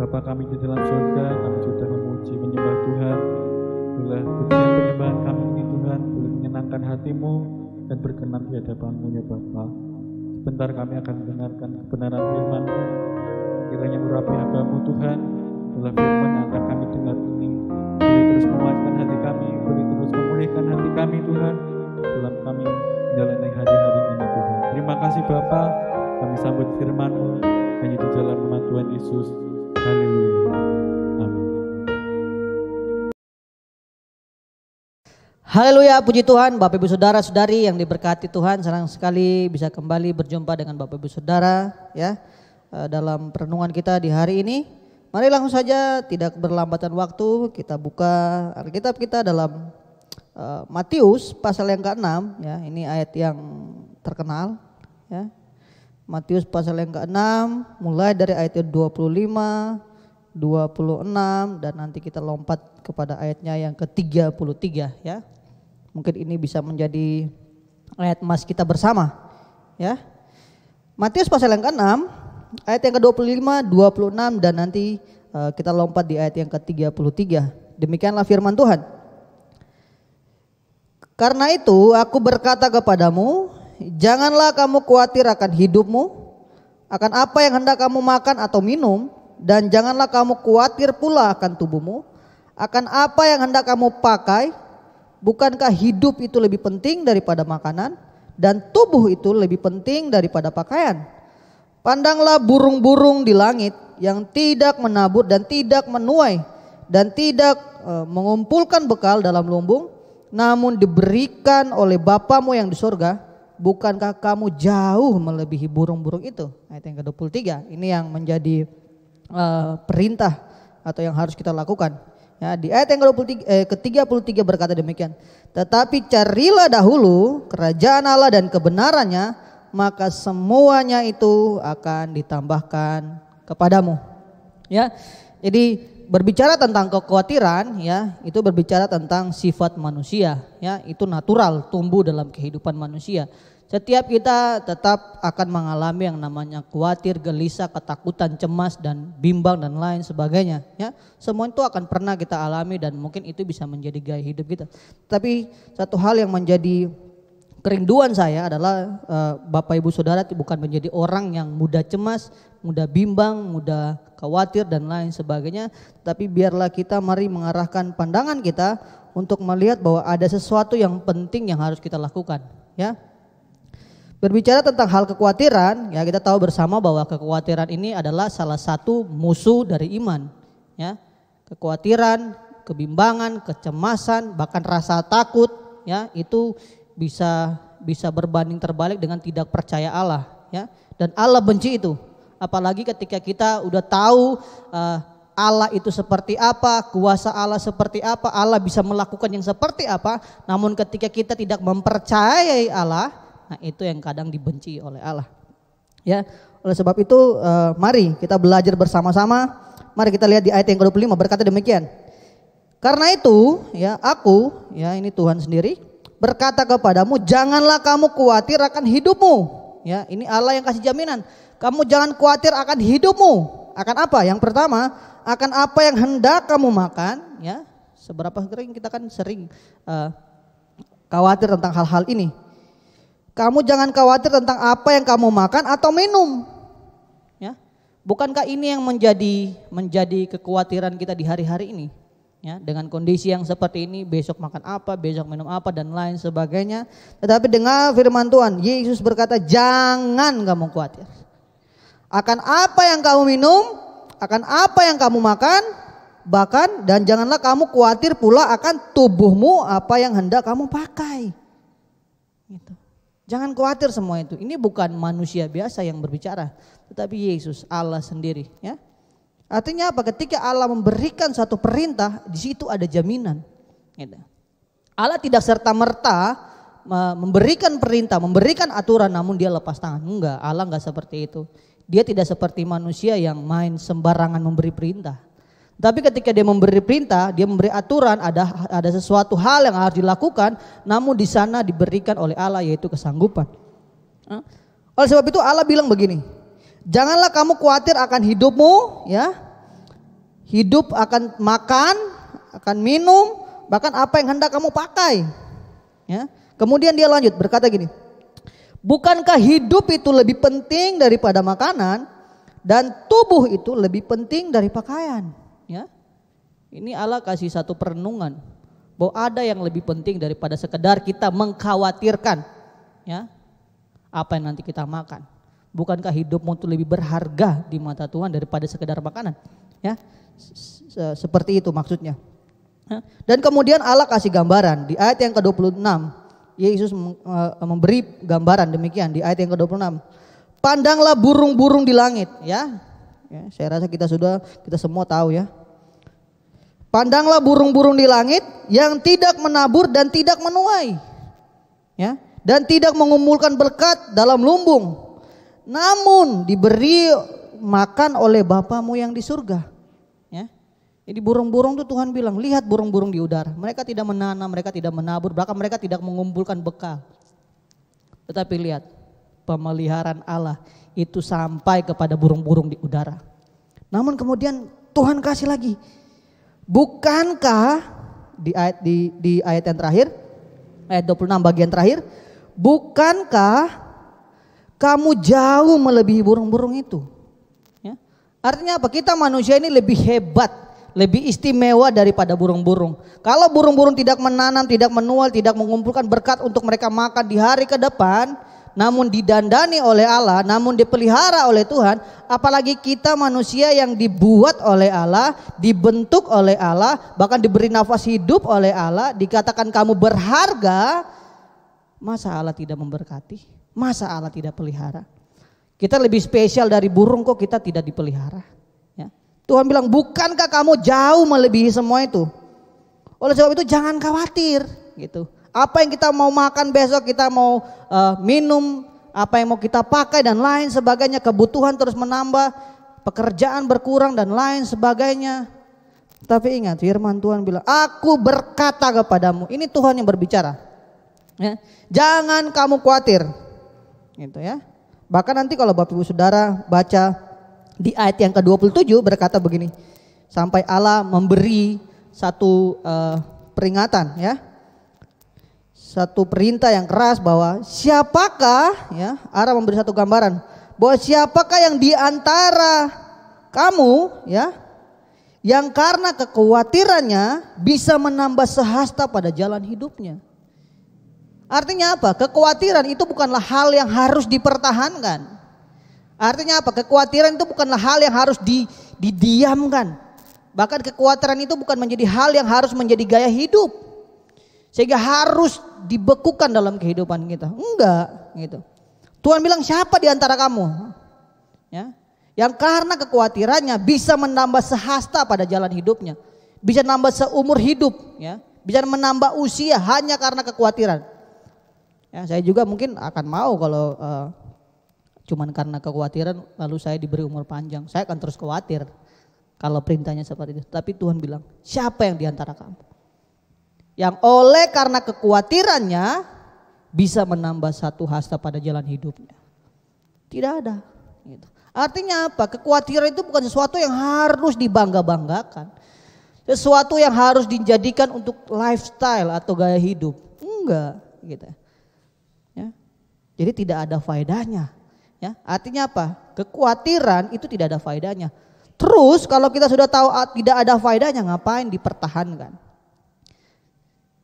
Bapa kami di dalam surga, kami sudah memuji menyembah Tuhan. Bila pujian penyembahan kami ini Tuhan boleh menyenangkan hatimu dan berkenan di hadapan-Mu ya Bapa. Sebentar kami akan mendengarkan kebenaran firman-Mu. Kiranya urapi hamba-Mu Tuhan, adalah firman yang akan kami dengar ini. Boleh terus memuaskan hati kami, boleh terus memulihkan hati kami Tuhan, dalam kami menjalani hari-hari ini Tuhan. Terima kasih Bapa, kami sambut firman-Mu hanya di dalam nama Tuhan Yesus. Haleluya. Amin. Haleluya, puji Tuhan. Bapak Ibu Saudara-saudari yang diberkati Tuhan, senang sekali bisa kembali berjumpa dengan Bapak Ibu Saudara ya dalam perenungan kita di hari ini. Mari langsung saja tidak berlambatan waktu, kita buka Alkitab kita dalam Matius pasal yang ke-6 ya. Ini ayat yang terkenal ya. Matius pasal yang ke-6 mulai dari ayat 25, 26 dan nanti kita lompat kepada ayatnya yang ke-33 ya. Mungkin ini bisa menjadi ayat emas kita bersama ya. Matius pasal yang ke-6 ayat yang ke-25, 26 dan nanti kita lompat di ayat yang ke-33. Demikianlah firman Tuhan. Karena itu aku berkata kepadamu, janganlah kamu khawatir akan hidupmu, akan apa yang hendak kamu makan atau minum, dan janganlah kamu khawatir pula akan tubuhmu, akan apa yang hendak kamu pakai. Bukankah hidup itu lebih penting daripada makanan, dan tubuh itu lebih penting daripada pakaian? Pandanglah burung-burung di langit yang tidak menabur dan tidak menuai dan tidak mengumpulkan bekal dalam lumbung, namun diberikan oleh Bapamu yang di surga. Bukankah kamu jauh melebihi burung-burung itu? Ayat yang ke-23. Ini yang menjadi perintah atau yang harus kita lakukan. Ya, di ayat yang ke-33 berkata demikian. Tetapi carilah dahulu kerajaan Allah dan kebenarannya, maka semuanya itu akan ditambahkan kepadamu. Ya. Jadi berbicara tentang kekhawatiran ya, itu berbicara tentang sifat manusia ya, itu natural tumbuh dalam kehidupan manusia. Setiap kita tetap akan mengalami yang namanya khawatir, gelisah, ketakutan, cemas dan bimbang dan lain sebagainya ya. Semua itu akan pernah kita alami dan mungkin itu bisa menjadi gaya hidup kita. Tapi satu hal yang menjadi kerinduan saya adalah Bapak Ibu Saudara bukan menjadi orang yang mudah cemas, mudah bimbang, mudah khawatir dan lain sebagainya. Tapi biarlah kita mari mengarahkan pandangan kita untuk melihat bahwa ada sesuatu yang penting yang harus kita lakukan ya. Berbicara tentang hal kekhawatiran, ya kita tahu bersama bahwa kekhawatiran ini adalah salah satu musuh dari iman. Ya, kekhawatiran, kebimbangan, kecemasan, bahkan rasa takut, ya itu bisa berbanding terbalik dengan tidak percaya Allah. Ya, dan Allah benci itu. Apalagi ketika kita udah tahu Allah itu seperti apa, kuasa Allah seperti apa, Allah bisa melakukan yang seperti apa. Namun ketika kita tidak mempercayai Allah, nah itu yang kadang dibenci oleh Allah. Ya, oleh sebab itu mari kita belajar bersama-sama. Mari kita lihat di ayat yang ke-25 berkata demikian. Karena itu ya aku ya ini Tuhan sendiri berkata kepadamu, janganlah kamu khawatir akan hidupmu. Ya, ini Allah yang kasih jaminan. Kamu jangan khawatir akan hidupmu. Akan apa? Yang pertama, akan apa yang hendak kamu makan, ya. Seberapa sering kita kan sering khawatir tentang hal-hal ini. Kamu jangan khawatir tentang apa yang kamu makan atau minum. Ya. Bukankah ini yang menjadi kekhawatiran kita di hari-hari ini? Ya, dengan kondisi yang seperti ini, besok makan apa, besok minum apa dan lain sebagainya. Tetapi dengar firman Tuhan, Yesus berkata, jangan kamu khawatir. Akan apa yang kamu minum, akan apa yang kamu makan, bahkan dan janganlah kamu khawatir pula akan tubuhmu apa yang hendak kamu pakai. Gitu. Jangan khawatir semua itu. Ini bukan manusia biasa yang berbicara, tetapi Yesus, Allah sendiri. Ya. Artinya apa? Ketika Allah memberikan satu perintah, di situ ada jaminan. Gitu. Allah tidak serta-merta memberikan perintah, memberikan aturan, namun dia lepas tangan. Enggak, Allah enggak seperti itu. Dia tidak seperti manusia yang main sembarangan memberi perintah. Tapi ketika dia memberi perintah, dia memberi aturan, ada sesuatu hal yang harus dilakukan, namun di sana diberikan oleh Allah yaitu kesanggupan. Oleh sebab itu Allah bilang begini, janganlah kamu khawatir akan hidupmu, ya. hidup akan makan, akan minum, bahkan apa yang hendak kamu pakai. Ya. Kemudian dia lanjut berkata gini, bukankah hidup itu lebih penting daripada makanan dan tubuh itu lebih penting dari pakaian? Ya. Ini Allah kasih satu perenungan bahwa ada yang lebih penting daripada sekedar kita mengkhawatirkan, ya, apa yang nanti kita makan. Bukankah hidupmu itu lebih berharga di mata Tuhan daripada sekedar makanan? Ya, seperti itu maksudnya. Dan kemudian Allah kasih gambaran di ayat yang ke-26. Yesus memberi gambaran demikian di ayat yang ke-26. Pandanglah burung-burung di langit, ya. Saya rasa kita semua tahu, ya. Pandanglah burung-burung di langit yang tidak menabur dan tidak menuai, ya, dan tidak mengumpulkan berkat dalam lumbung, namun diberi makan oleh Bapamu yang di surga. Ya. Jadi burung-burung itu Tuhan bilang, lihat burung-burung di udara. Mereka tidak menanam, mereka tidak menabur, bahkan mereka tidak mengumpulkan bekal. Tetapi lihat, pemeliharaan Allah itu sampai kepada burung-burung di udara. Namun kemudian Tuhan kasih lagi, bukankah di ayat yang terakhir, ayat 26 bagian terakhir, bukankah kamu jauh melebihi burung-burung itu? Ya. Artinya apa? Kita manusia ini lebih hebat, lebih istimewa daripada burung-burung. Kalau burung-burung tidak menanam, tidak menuai, tidak mengumpulkan berkat untuk mereka makan di hari ke depan, namun didandani oleh Allah, namun dipelihara oleh Tuhan, apalagi kita manusia yang dibuat oleh Allah, dibentuk oleh Allah, bahkan diberi nafas hidup oleh Allah, dikatakan kamu berharga, masa Allah tidak memberkati? Masa Allah tidak pelihara? Kita lebih spesial dari burung kok kita tidak dipelihara. Ya. Tuhan bilang, bukankah kamu jauh melebihi semua itu? Oleh sebab itu jangan khawatir, gitu. Apa yang kita mau makan besok, kita mau minum, apa yang mau kita pakai dan lain sebagainya, kebutuhan terus menambah, pekerjaan berkurang dan lain sebagainya. Tapi ingat, firman Tuhan bilang, aku berkata kepadamu, ini Tuhan yang berbicara. Ya, jangan kamu khawatir. Gitu ya. Bahkan nanti kalau Bapak Ibu Saudara baca di ayat yang ke-27 berkata begini, sampai Allah memberi satu peringatan, ya. Satu perintah yang keras bahwa siapakah, ya, Allah memberi satu gambaran bahwa siapakah yang di antara kamu, ya, yang karena kekhawatirannya bisa menambah sehasta pada jalan hidupnya. Artinya apa? Kekhawatiran itu bukanlah hal yang harus dipertahankan. Artinya apa? Kekhawatiran itu bukanlah hal yang harus didiamkan. Bahkan kekhawatiran itu bukan menjadi hal yang harus menjadi gaya hidup. Sehingga harus dibekukan dalam kehidupan kita. Enggak, gitu. Tuhan bilang, siapa di antara kamu, ya, yang karena kekhawatirannya bisa menambah sehasta pada jalan hidupnya, bisa nambah seumur hidup, ya, bisa menambah usia hanya karena kekhawatiran. Ya, saya juga mungkin akan mau kalau cuman karena kekhawatiran lalu saya diberi umur panjang. Saya akan terus khawatir kalau perintahnya seperti itu. Tapi Tuhan bilang, siapa yang di antara kamu yang oleh karena kekhawatirannya bisa menambah satu hasta pada jalan hidupnya? Tidak ada. Gitu. Artinya apa? Kekhawatiran itu bukan sesuatu yang harus dibangga-banggakan, sesuatu yang harus dijadikan untuk lifestyle atau gaya hidup. Enggak, gitu. Ya. Jadi tidak ada faedahnya. Ya. Artinya apa? Kekhawatiran itu tidak ada faedahnya. Terus kalau kita sudah tahu tidak ada faedahnya, ngapain dipertahankan?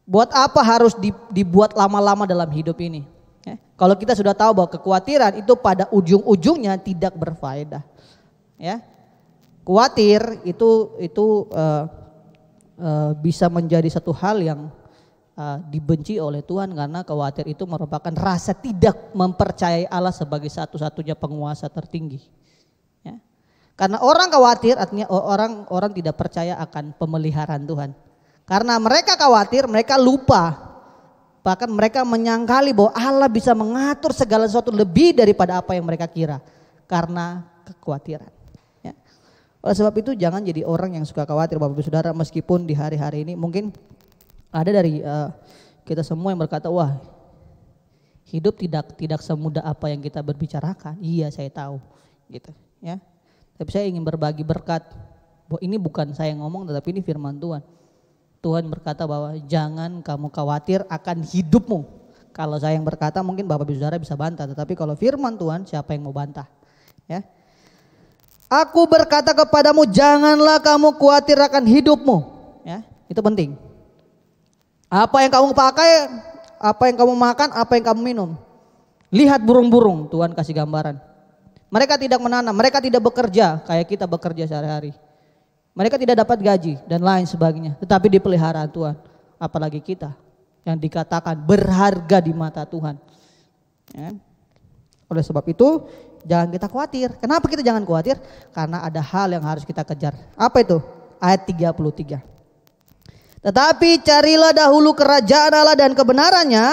Buat apa harus dibuat lama-lama dalam hidup ini? Ya. Kalau kita sudah tahu bahwa kekhawatiran itu pada ujung-ujungnya tidak berfaedah. Ya. Khawatir itu bisa menjadi satu hal yang dibenci oleh Tuhan, karena khawatir itu merupakan rasa tidak mempercayai Allah sebagai satu-satunya penguasa tertinggi. Ya. Karena orang khawatir artinya orang tidak percaya akan pemeliharaan Tuhan. Karena mereka khawatir, mereka lupa, bahkan mereka menyangkali bahwa Allah bisa mengatur segala sesuatu lebih daripada apa yang mereka kira karena kekhawatiran. Ya. Oleh sebab itu jangan jadi orang yang suka khawatir, Bapak Ibu Saudara. Meskipun di hari-hari ini mungkin ada dari kita semua yang berkata, wah, hidup tidak semudah apa yang kita berbicarakan. Iya, saya tahu, gitu. Ya. Tapi saya ingin berbagi berkat Bahwa ini bukan saya yang ngomong tetapi ini firman Tuhan. Tuhan berkata bahwa jangan kamu khawatir akan hidupmu. Kalau saya yang berkata mungkin Bapak Ibu Saudara bisa bantah, tetapi kalau firman Tuhan siapa yang mau bantah? Ya. Aku berkata kepadamu janganlah kamu khawatir akan hidupmu. Ya, itu penting. Apa yang kamu pakai, apa yang kamu makan, apa yang kamu minum. Lihat burung-burung, Tuhan kasih gambaran. Mereka tidak menanam, mereka tidak bekerja kayak kita bekerja sehari-hari. Mereka tidak dapat gaji dan lain sebagainya, tetapi dipelihara Tuhan. Apalagi kita yang dikatakan berharga di mata Tuhan. Ya. Oleh sebab itu jangan kita khawatir. Kenapa kita jangan khawatir? Karena ada hal yang harus kita kejar. Apa itu? Ayat 33. Tetapi carilah dahulu kerajaan Allah dan kebenarannya.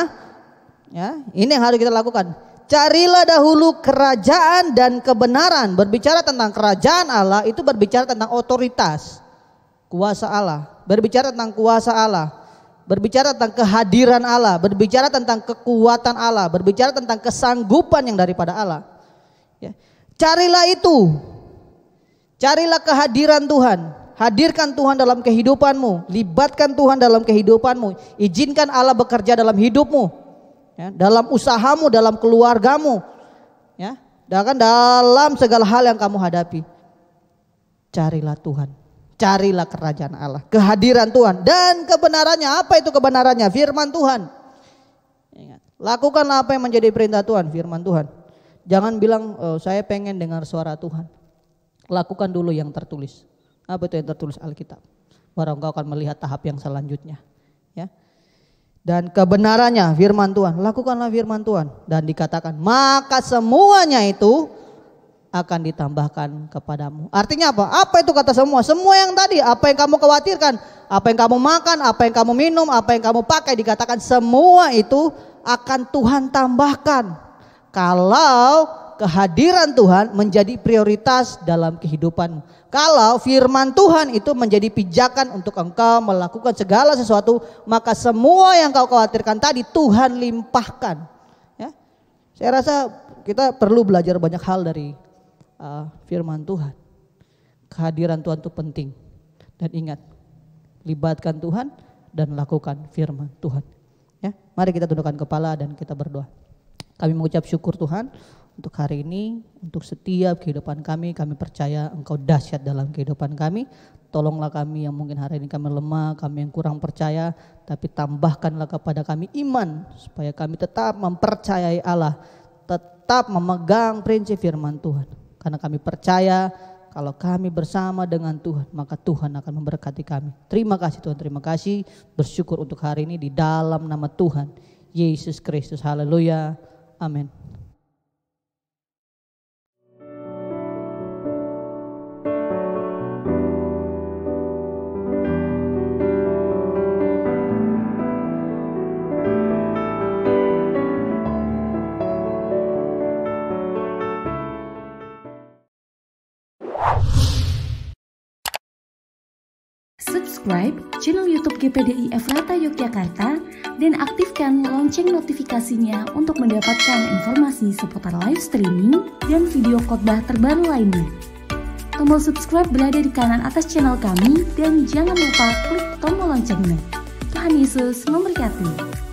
Ya, ini yang harus kita lakukan. Carilah dahulu kerajaan dan kebenaran. Berbicara tentang kerajaan Allah itu berbicara tentang otoritas, kuasa Allah. Berbicara tentang kuasa Allah. Berbicara tentang kehadiran Allah. Berbicara tentang kekuatan Allah. Berbicara tentang kesanggupan yang daripada Allah. Ya. Carilah itu. Carilah kehadiran Tuhan. Hadirkan Tuhan dalam kehidupanmu. Libatkan Tuhan dalam kehidupanmu. Izinkan Allah bekerja dalam hidupmu. Ya, dalam usahamu, dalam keluargamu, ya, dan dalam segala hal yang kamu hadapi, carilah Tuhan, carilah kerajaan Allah, kehadiran Tuhan dan kebenarannya. Apa itu kebenarannya? Firman Tuhan. Ingat, lakukanlah apa yang menjadi perintah Tuhan, firman Tuhan. Jangan bilang saya pengen dengar suara Tuhan. Lakukan dulu yang tertulis. Apa itu yang tertulis Alkitab? Baru engkau akan melihat tahap yang selanjutnya. Ya. Dan kebenarannya firman Tuhan, lakukanlah firman Tuhan dan dikatakan maka semuanya itu akan ditambahkan kepadamu. Artinya apa? Apa itu kata semua? Semua yang tadi, apa yang kamu khawatirkan, apa yang kamu makan, apa yang kamu minum, apa yang kamu pakai, dikatakan semua itu akan Tuhan tambahkan. Kalau kehadiran Tuhan menjadi prioritas dalam kehidupanmu. Kalau firman Tuhan itu menjadi pijakan untuk engkau melakukan segala sesuatu, maka semua yang kau khawatirkan tadi Tuhan limpahkan. Ya, saya rasa kita perlu belajar banyak hal dari firman Tuhan. Kehadiran Tuhan itu penting. Dan ingat, libatkan Tuhan dan lakukan firman Tuhan. Ya, mari kita tundukkan kepala dan kita berdoa. Kami mengucap syukur Tuhan untuk hari ini, untuk setiap kehidupan kami percaya Engkau dahsyat dalam kehidupan kami. Tolonglah kami yang mungkin hari ini kami lemah, kami yang kurang percaya, tapi tambahkanlah kepada kami iman supaya kami tetap mempercayai Allah, tetap memegang prinsip firman Tuhan. Karena kami percaya kalau kami bersama dengan Tuhan, maka Tuhan akan memberkati kami. Terima kasih Tuhan, terima kasih. Bersyukur untuk hari ini di dalam nama Tuhan Yesus Kristus. Haleluya. Amin. Subscribe channel YouTube GPDI Efrata Yogyakarta dan aktifkan lonceng notifikasinya untuk mendapatkan informasi seputar live streaming dan video khotbah terbaru lainnya. Tombol subscribe berada di kanan atas channel kami dan jangan lupa klik tombol loncengnya. Tuhan Yesus memberkati.